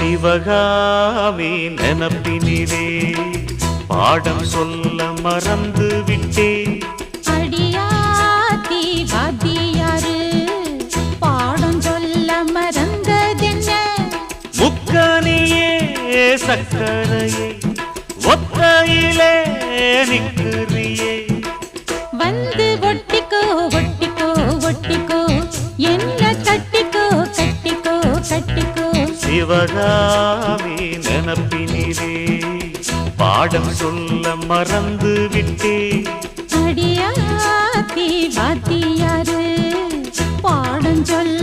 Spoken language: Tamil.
சிவகாமி நினப்பினிலே பாடம் சொல்ல மறந்து விட்டேன். அடியாத்தி வாத்தியாரு பாடம் சொல்ல மறந்ததென்ன? முக்கனியே சக்கரையே ஒத்தையிலே நிற்கிறியே. வந்து ஒட்டிக்கோ ஒட்டிக்கோ ஒட்டிக்கோ என்ன கட்டிக்கோ கட்டிக்கோ கட்டிக்கோ. சிவகாமி நினப்பினிலே பாடம் சொல்ல மறந்து விட்டேன். அடியாத்தி வாத்தியாரு பாடம் சொல்ல